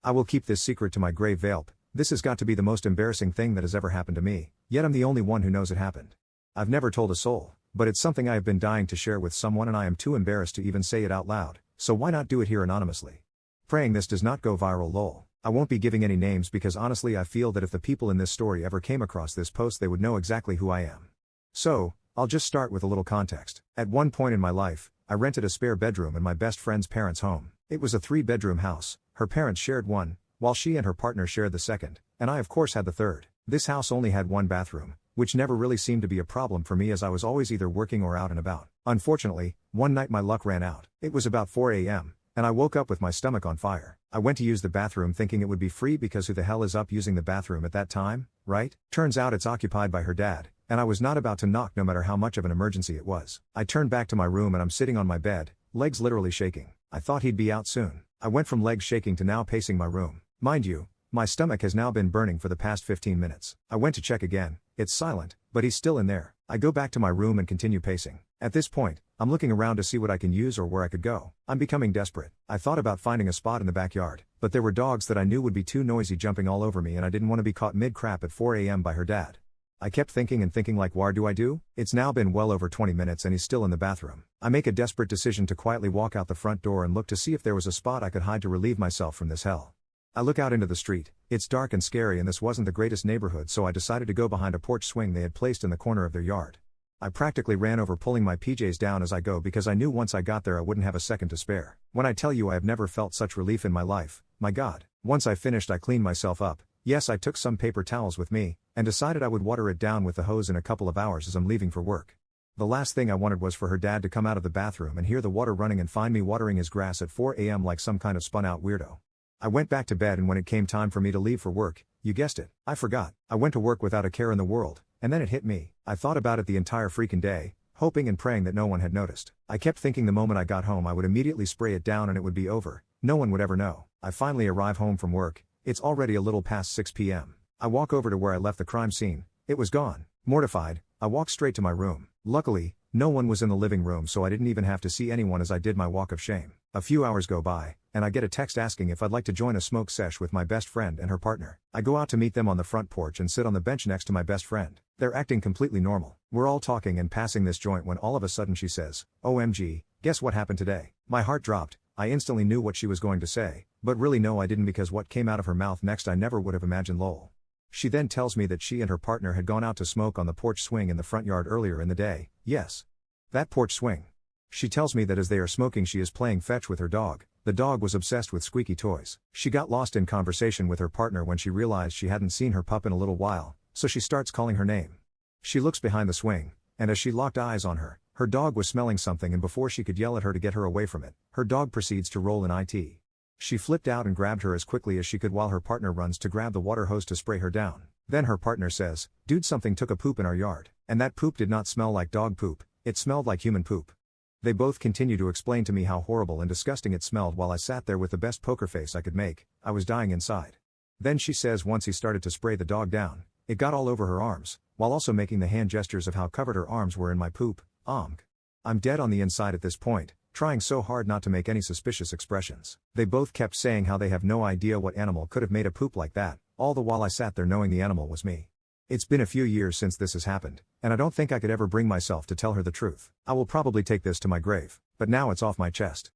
I will keep this secret to my grave. Velp. This has got to be the most embarrassing thing that has ever happened to me, yet I'm the only one who knows it happened. I've never told a soul, but it's something I have been dying to share with someone and I am too embarrassed to even say it out loud, so why not do it here anonymously? Praying this does not go viral lol. I won't be giving any names because honestly I feel that if the people in this story ever came across this post they would know exactly who I am. So, I'll just start with a little context. At one point in my life, I rented a spare bedroom in my best friend's parents' home. It was a 3-bedroom house, her parents shared one, while she and her partner shared the second, and I of course had the third. This house only had one bathroom, which never really seemed to be a problem for me as I was always either working or out and about. Unfortunately, one night my luck ran out. It was about 4 a.m., and I woke up with my stomach on fire. I went to use the bathroom thinking it would be free because who the hell is up using the bathroom at that time, right? Turns out it's occupied by her dad, and I was not about to knock no matter how much of an emergency it was. I turned back to my room and I'm sitting on my bed, legs literally shaking. I thought he'd be out soon. I went from legs shaking to now pacing my room. Mind you, my stomach has now been burning for the past 15 minutes. I went to check again, it's silent, but he's still in there. I go back to my room and continue pacing. At this point, I'm looking around to see what I can use or where I could go. I'm becoming desperate. I thought about finding a spot in the backyard, but there were dogs that I knew would be too noisy jumping all over me and I didn't want to be caught mid-crap at 4 a.m. by her dad. I kept thinking and thinking like what do I do? It's now been well over 20 minutes and he's still in the bathroom. I make a desperate decision to quietly walk out the front door and look to see if there was a spot I could hide to relieve myself from this hell. I look out into the street. It's dark and scary and this wasn't the greatest neighborhood so I decided to go behind a porch swing they had placed in the corner of their yard. I practically ran over pulling my PJs down as I go because I knew once I got there I wouldn't have a second to spare. When I tell you I have never felt such relief in my life, my God. Once I finished I cleaned myself up. Yes, I took some paper towels with me, and decided I would water it down with the hose in a couple of hours as I'm leaving for work. The last thing I wanted was for her dad to come out of the bathroom and hear the water running and find me watering his grass at 4 a.m. like some kind of spun out weirdo. I went back to bed and when it came time for me to leave for work, you guessed it, I forgot. I went to work without a care in the world, and then it hit me. I thought about it the entire freaking day, hoping and praying that no one had noticed. I kept thinking the moment I got home I would immediately spray it down and it would be over. No one would ever know. I finally arrive home from work. It's already a little past 6 p.m. I walk over to where I left the crime scene. It was gone. Mortified, I walk straight to my room. Luckily, no one was in the living room so I didn't even have to see anyone as I did my walk of shame. A few hours go by, and I get a text asking if I'd like to join a smoke sesh with my best friend and her partner. I go out to meet them on the front porch and sit on the bench next to my best friend. They're acting completely normal. We're all talking and passing this joint when all of a sudden she says, "OMG, guess what happened today?" My heart dropped. I instantly knew what she was going to say, but really no I didn't because what came out of her mouth next I never would have imagined lol. She then tells me that she and her partner had gone out to smoke on the porch swing in the front yard earlier in the day. Yes. That porch swing. She tells me that as they are smoking she is playing fetch with her dog. The dog was obsessed with squeaky toys. She got lost in conversation with her partner when she realized she hadn't seen her pup in a little while, so she starts calling her name. She looks behind the swing, and as she locked eyes on her, her dog was smelling something and before she could yell at her to get her away from it, her dog proceeds to roll in it. She flipped out and grabbed her as quickly as she could while her partner runs to grab the water hose to spray her down. Then her partner says, "Dude, something took a poop in our yard." And that poop did not smell like dog poop, it smelled like human poop. They both continue to explain to me how horrible and disgusting it smelled while I sat there with the best poker face I could make. I was dying inside. Then she says once he started to spray the dog down, it got all over her arms, while also making the hand gestures of how covered her arms were in my poop. I'm dead on the inside at this point, trying so hard not to make any suspicious expressions. They both kept saying how they have no idea what animal could have made a poop like that, all the while I sat there knowing the animal was me. It's been a few years since this has happened, and I don't think I could ever bring myself to tell her the truth. I will probably take this to my grave, but now it's off my chest.